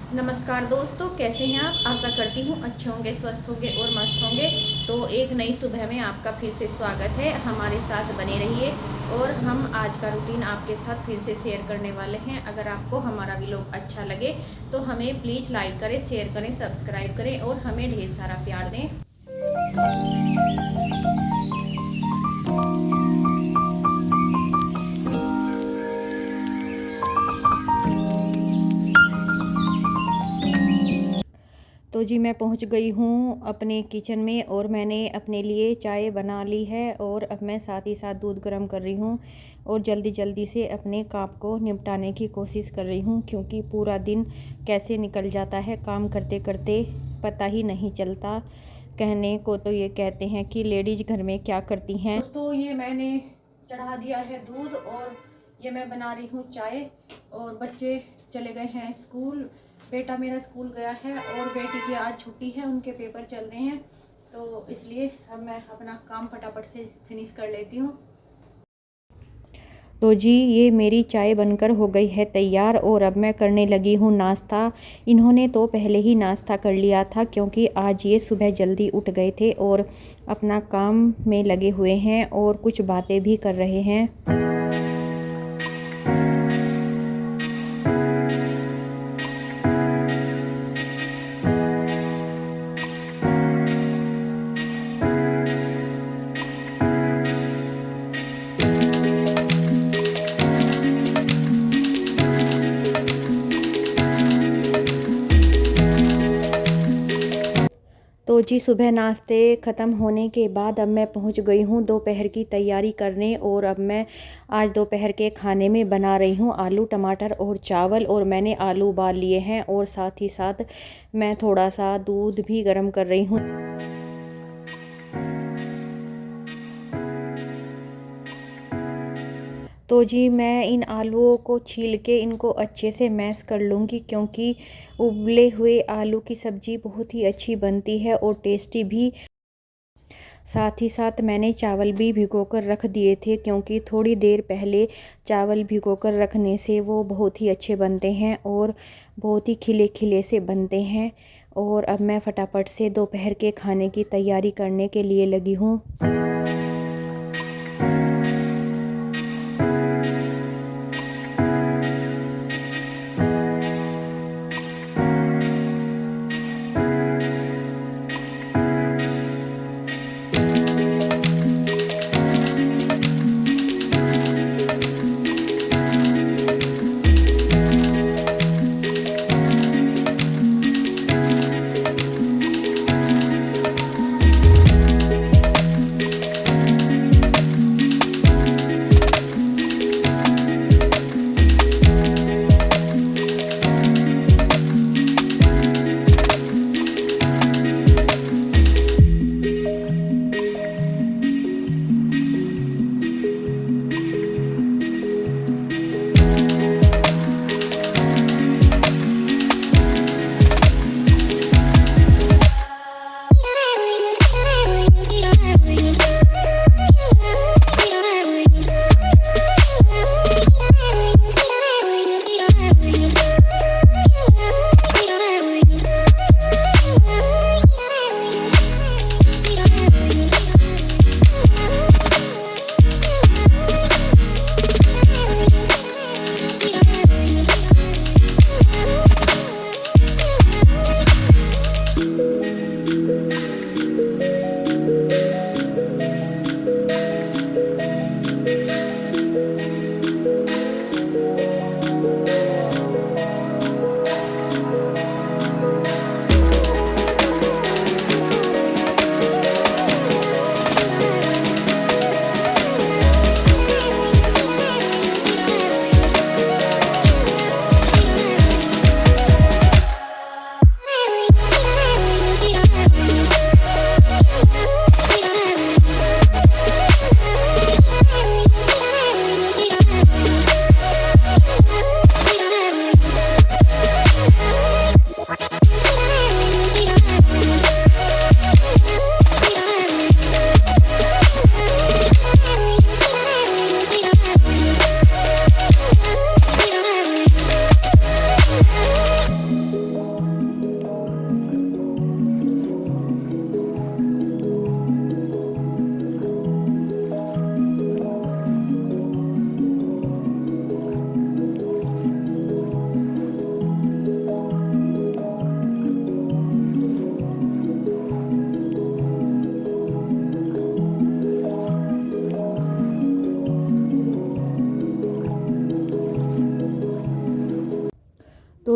नमस्कार दोस्तों, कैसे हैं आप। आशा करती हूँ अच्छे होंगे, स्वस्थ होंगे और मस्त होंगे। तो एक नई सुबह में आपका फिर से स्वागत है। हमारे साथ बने रहिए और हम आज का रूटीन आपके साथ फिर से शेयर करने वाले हैं। अगर आपको हमारा व्लॉग अच्छा लगे तो हमें प्लीज़ लाइक करें, शेयर करें, सब्सक्राइब करें और हमें ढेर सारा प्यार दें। तो जी मैं पहुंच गई हूं अपने किचन में और मैंने अपने लिए चाय बना ली है और अब मैं साथ ही साथ दूध गर्म कर रही हूं और जल्दी जल्दी से अपने काम को निपटाने की कोशिश कर रही हूं, क्योंकि पूरा दिन कैसे निकल जाता है काम करते करते पता ही नहीं चलता। कहने को तो ये कहते हैं कि लेडीज़ घर में क्या करती हैं। दोस्तों ये मैंने चढ़ा दिया है दूध और ये मैं बना रही हूँ चाय। और बच्चे चले गए हैं स्कूल। बेटा मेरा स्कूल गया है और बेटी की आज छुट्टी है, उनके पेपर चल रहे हैं, तो इसलिए अब मैं अपना काम फटाफट से फिनिश कर लेती हूँ। तो जी ये मेरी चाय बनकर हो गई है तैयार और अब मैं करने लगी हूँ नाश्ता। इन्होंने तो पहले ही नाश्ता कर लिया था, क्योंकि आज ये सुबह जल्दी उठ गए थे और अपना काम में लगे हुए हैं और कुछ बातें भी कर रहे हैं। तो जी सुबह नाश्ते ख़त्म होने के बाद अब मैं पहुंच गई हूं दोपहर की तैयारी करने। और अब मैं आज दोपहर के खाने में बना रही हूं आलू टमाटर और चावल। और मैंने आलू उबाल लिए हैं और साथ ही साथ मैं थोड़ा सा दूध भी गर्म कर रही हूं। तो जी मैं इन आलूओं को छील के इनको अच्छे से मैश कर लूँगी, क्योंकि उबले हुए आलू की सब्ज़ी बहुत ही अच्छी बनती है और टेस्टी भी। साथ ही साथ मैंने चावल भी भिगोकर रख दिए थे, क्योंकि थोड़ी देर पहले चावल भिगोकर रखने से वो बहुत ही अच्छे बनते हैं और बहुत ही खिले खिले से बनते हैं। और अब मैं फटाफट से दोपहर के खाने की तैयारी करने के लिए लगी हूँ।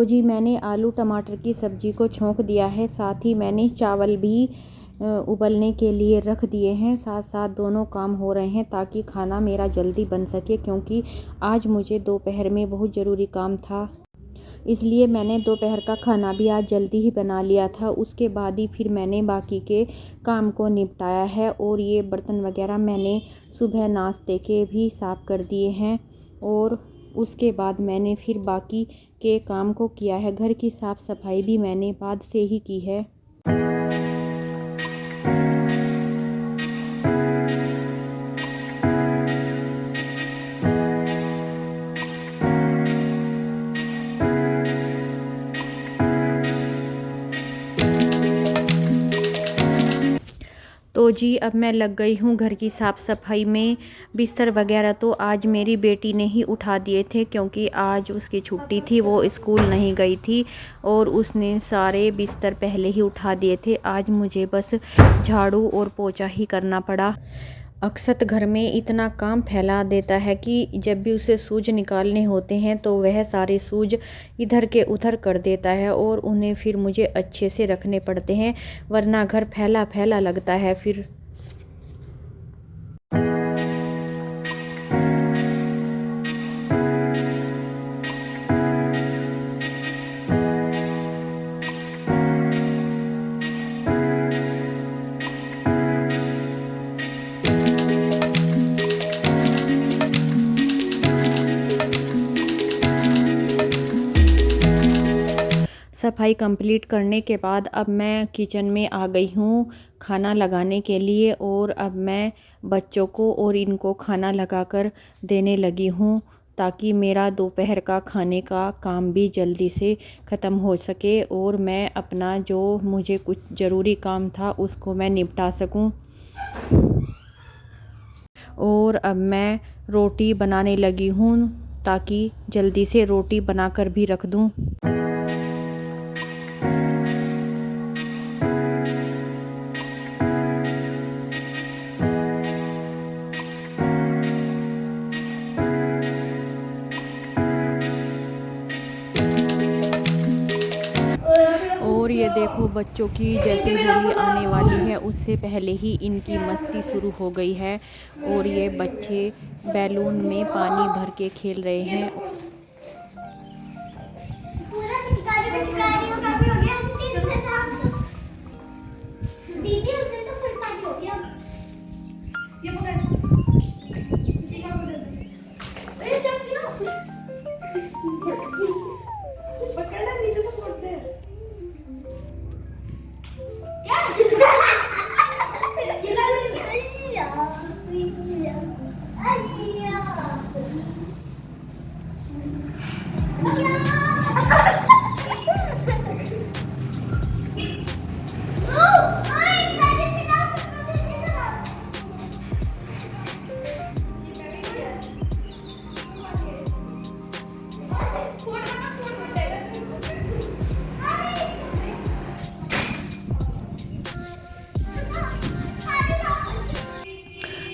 तो जी मैंने आलू टमाटर की सब्ज़ी को छोंक दिया है, साथ ही मैंने चावल भी उबलने के लिए रख दिए हैं। साथ साथ दोनों काम हो रहे हैं ताकि खाना मेरा जल्दी बन सके, क्योंकि आज मुझे दोपहर में बहुत ज़रूरी काम था, इसलिए मैंने दोपहर का खाना भी आज जल्दी ही बना लिया था। उसके बाद ही फिर मैंने बाकी के काम को निपटाया है। और ये बर्तन वगैरह मैंने सुबह नाश्ते के भी साफ़ कर दिए हैं और उसके बाद मैंने फिर बाकी के काम को किया है। घर की साफ़ सफाई भी मैंने बाद से ही की है। तो जी अब मैं लग गई हूँ घर की साफ़ सफाई में। बिस्तर वगैरह तो आज मेरी बेटी ने ही उठा दिए थे, क्योंकि आज उसकी छुट्टी थी, वो स्कूल नहीं गई थी और उसने सारे बिस्तर पहले ही उठा दिए थे। आज मुझे बस झाड़ू और पोछा ही करना पड़ा। अक्सर घर में इतना काम फैला देता है कि जब भी उसे सूज निकालने होते हैं तो वह सारे सूज इधर के उधर कर देता है और उन्हें फिर मुझे अच्छे से रखने पड़ते हैं, वरना घर फैला फैला लगता है फिर। सफाई कंप्लीट करने के बाद अब मैं किचन में आ गई हूँ खाना लगाने के लिए, और अब मैं बच्चों को और इनको खाना लगाकर देने लगी हूँ, ताकि मेरा दोपहर का खाने का काम भी जल्दी से ख़त्म हो सके और मैं अपना जो मुझे कुछ ज़रूरी काम था उसको मैं निपटा सकूँ। और अब मैं रोटी बनाने लगी हूँ, ताकि जल्दी से रोटी बनाकर भी रख दूँ। और ये देखो बच्चों की जैसे होली आने वाली है उससे पहले ही इनकी मस्ती शुरू हो गई है, और ये बच्चे बैलून में पानी भर के खेल रहे हैं।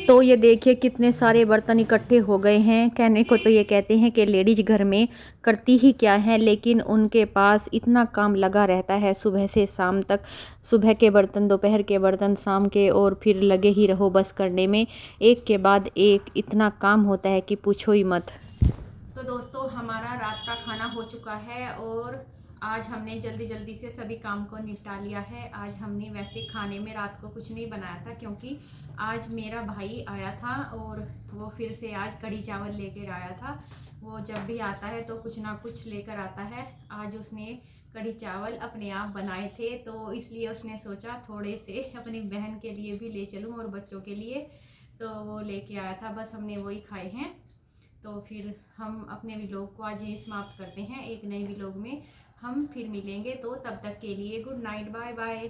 तो ये देखिए कितने सारे बर्तन इकट्ठे हो गए हैं। कहने को तो ये कहते हैं कि लेडीज घर में करती ही क्या है, लेकिन उनके पास इतना काम लगा रहता है सुबह से शाम तक। सुबह के बर्तन, दोपहर के बर्तन, शाम के, और फिर लगे ही रहो बस करने में, एक के बाद एक इतना काम होता है कि पूछो ही मत। तो दोस्तों हमारा रात का खाना हो चुका है और आज हमने जल्दी जल्दी से सभी काम को निपटा लिया है। आज हमने वैसे खाने में रात को कुछ नहीं बनाया था, क्योंकि आज मेरा भाई आया था और वो फिर से आज कढ़ी चावल लेकर आया था। वो जब भी आता है तो कुछ ना कुछ लेकर आता है। आज उसने कढ़ी चावल अपने आप बनाए थे, तो इसलिए उसने सोचा थोड़े से अपनी बहन के लिए भी ले चलूँ और बच्चों के लिए, तो वो लेके आया था। बस हमने वही खाए हैं। तो फिर हम अपने व्लॉग को आज यही समाप्त करते हैं। एक नए व्लॉग में हम फिर मिलेंगे, तो तब तक के लिए गुड नाइट, बाय बाय।